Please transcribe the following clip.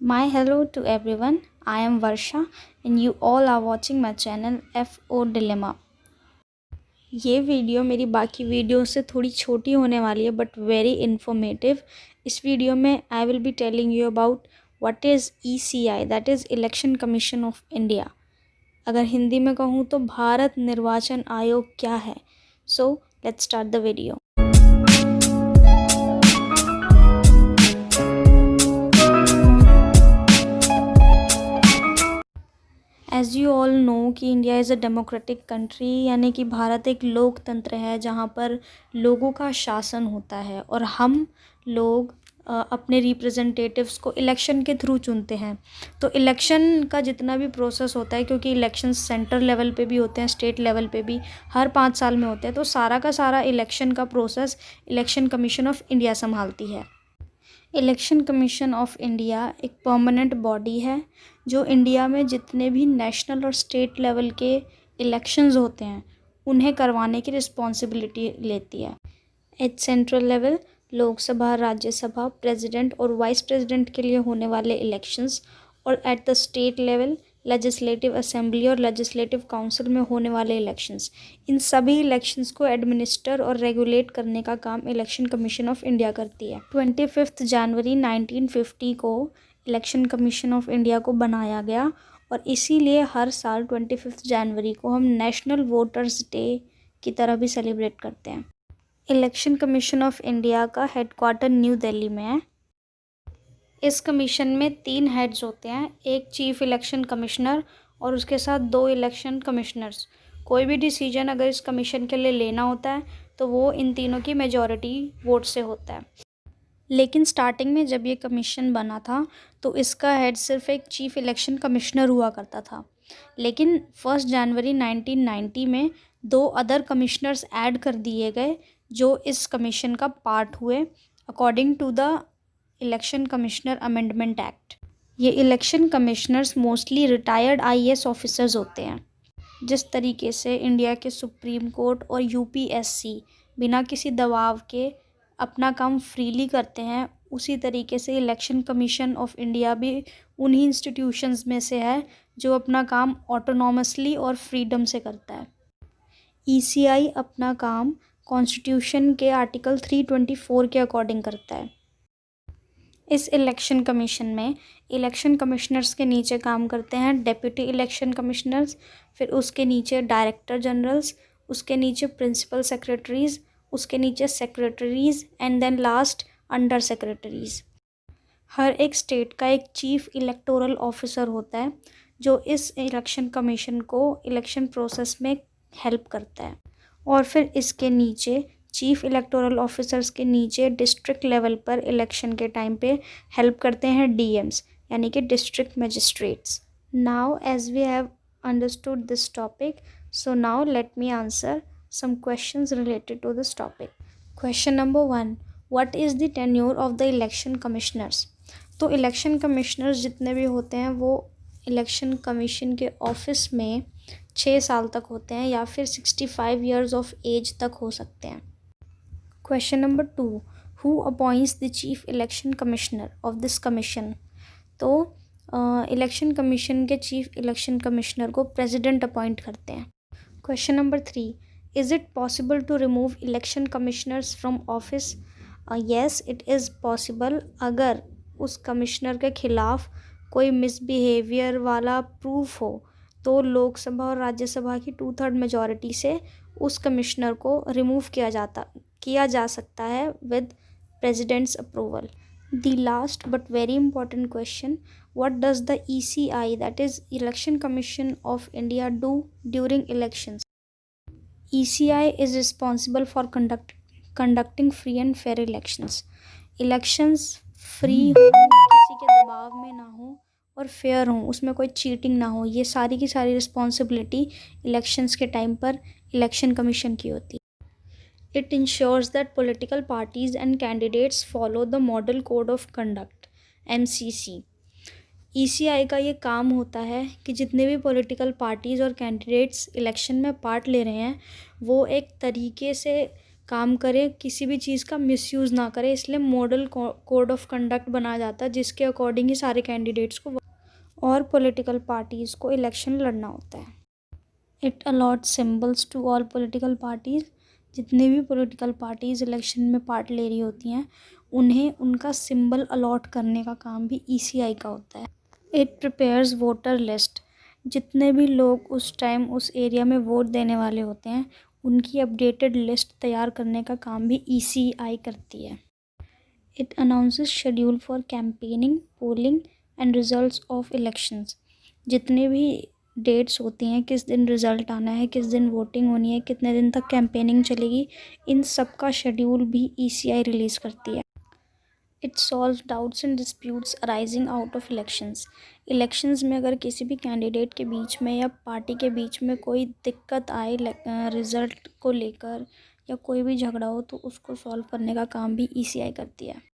My hello to everyone. I am Varsha and you all are watching my channel FO Dilemma. ये video मेरी बाकी video से थोड़ी छोटी होने वाली है बट वेरी इन्फॉर्मेटिव। इस वीडियो में I will be telling you about what is ECI, that is election commission of India. अगर हिंदी में कहूँ तो भारत निर्वाचन आयोग क्या है। So let's start the video. As you all know कि India is a democratic country, यानी कि भारत एक लोकतंत्र है जहाँ पर लोगों का शासन होता है और हम लोग अपने रिप्रेजेंटेटिव्स को इलेक्शन के थ्रू चुनते हैं। तो इलेक्शन का जितना भी प्रोसेस होता है, क्योंकि इलेक्शन सेंटर लेवल पे भी होते हैं, स्टेट लेवल पे भी हर 5 साल में होते हैं, तो सारा का सारा इलेक्शन का process election commission of India संभालती है। इलेक्शन कमीशन ऑफ इंडिया एक परमानेंट बॉडी है जो इंडिया में जितने भी नेशनल और स्टेट लेवल के इलेक्शंस होते हैं उन्हें करवाने की रिस्पॉन्सिबिलिटी लेती है। At central level Lok Sabha, Rajya Sabha, president और वाइस प्रेसिडेंट के लिए होने वाले इलेक्शंस, और at the state level legislative assembly और लेजिस्लेटिव काउंसिल में होने वाले इलेक्शंस, इन सभी इलेक्शंस को एडमिनिस्टर और रेगुलेट करने का काम इलेक्शन कमीशन ऑफ इंडिया करती है। 25 जनवरी 1950 को इलेक्शन कमीशन ऑफ इंडिया को बनाया गया और इसीलिए हर साल 25 जनवरी को हम नेशनल वोटर्स डे की तरह भी सेलिब्रेट करते हैं। इलेक्शन कमीशन ऑफ इंडिया का हेडक्वार्टर न्यू दिल्ली में है। इस कमीशन में 3 हेड्स होते हैं, एक चीफ इलेक्शन कमिश्नर और उसके साथ 2 इलेक्शन कमिश्नर्स। कोई भी डिसीजन अगर इस कमीशन के लिए लेना होता है तो वो इन तीनों की मेजॉरिटी वोट से होता है। लेकिन स्टार्टिंग में जब ये कमीशन बना था तो इसका हेड सिर्फ एक चीफ इलेक्शन कमिश्नर हुआ करता था, लेकिन 1 जनवरी 1990 में 2 अदर कमिश्नर्स ऐड कर दिए गए जो इस कमीशन का पार्ट हुए according to the election commissioner amendment act. ये election commissioners mostly retired IAS officers होते हैं। जिस तरीके से इंडिया के सुप्रीम कोर्ट और UPSC बिना किसी दबाव के अपना काम फ्रीली करते हैं, उसी तरीके से इलेक्शन कमीशन ऑफ इंडिया भी उन्हीं इंस्टीट्यूशंस में से है जो अपना काम ऑटोनॉमसली और फ्रीडम से करता है। ECI अपना काम कॉन्स्टिट्यूशन के आर्टिकल 324 के अकॉर्डिंग करता है। इस इलेक्शन कमीशन में इलेक्शन कमिश्नर्स के नीचे काम करते हैं डेप्यूटी इलेक्शन कमिश्नर्स, फिर उसके नीचे डायरेक्टर जनरल्स, उसके नीचे प्रिंसिपल सेक्रेटरीज़, उसके नीचे secretaries and then last under secretaries. हर एक स्टेट का एक चीफ इलेक्टोरल ऑफिसर होता है जो इस इलेक्शन कमीशन को इलेक्शन प्रोसेस में हेल्प करता है, और फिर इसके नीचे चीफ इलेक्टोरल ऑफिसर्स के नीचे डिस्ट्रिक्ट लेवल पर इलेक्शन के टाइम पे हेल्प करते हैं DMs, यानी कि district magistrates. Now as we have understood this topic, so now let me answer some questions related to this topic. Question number 1, what is the tenure of the election commissioners? तो election commissioners जितने भी होते हैं वो election commission के office में 6 साल तक होते हैं या फिर 65 ईयर्स ऑफ एज तक हो सकते हैं। Question number 2, who appoints the chief election commissioner of this commission? तो इलेक्शन कमीशन के चीफ इलेक्शन कमिश्नर को प्रेसिडेंट अपॉइंट करते हैं। Question number 3, is it possible to remove election commissioners from office? Yes it is possible, अगर उस commissioner के खिलाफ कोई मिसबिहेवियर वाला प्रूफ हो तो लोकसभा और राज्यसभा की 2/3 मेजॉरिटी से उस कमिश्नर को रिमूव किया जा सकता है with president's approval. The last but very important question, what does the ECI, that is Election Commission of India, do during elections? ECI is responsible for conducting free and fair elections. Elections free हो, किसी के दबाव में ना हो और fair हो, उसमें कोई चीटिंग ना हो, ये सारी की सारी रिस्पॉन्सिबिलिटी इलेक्शंस के टाइम पर इलेक्शन कमीशन की होती है। It ensures that political parties and candidates follow the Model Code of Conduct MCC. ECI का ये काम होता है कि जितने भी पॉलिटिकल पार्टीज़ और कैंडिडेट्स इलेक्शन में पार्ट ले रहे हैं वो एक तरीके से काम करे, किसी भी चीज़ का मिसयूज़ ना करे, इसलिए मॉडल कोड ऑफ कंडक्ट बनाया जाता है जिसके अकॉर्डिंग ही सारे कैंडिडेट्स को और पॉलिटिकल पार्टीज़ को इलेक्शन लड़ना होता है। It allot symbols to all political parties. जितने भी पॉलिटिकल पार्टीज़ इलेक्शन में पार्ट ले रही होती हैं उन्हें उनका सिंबल अलॉट करने का काम भी ईसीआई का होता है। It prepares voter list. जितने भी लोग उस टाइम उस एरिया में वोट देने वाले होते हैं उनकी अपडेटेड लिस्ट तैयार करने का काम भी ईसीआई करती है। It announces schedule for campaigning, polling and results of elections. जितने भी डेट्स होती हैं, किस दिन रिज़ल्ट आना है, किस दिन वोटिंग होनी है, कितने दिन तक कैंपेनिंग चलेगी, इन सब का शेड्यूल भी ईसीआई रिलीज़ करती है। It solve doubts and disputes arising out of elections. Elections में अगर किसी भी कैंडिडेट के बीच में या पार्टी के बीच में कोई दिक्कत आए रिज़ल्ट को लेकर या कोई भी झगड़ा हो तो उसको सॉल्व करने का काम भी ईसीआई करती है।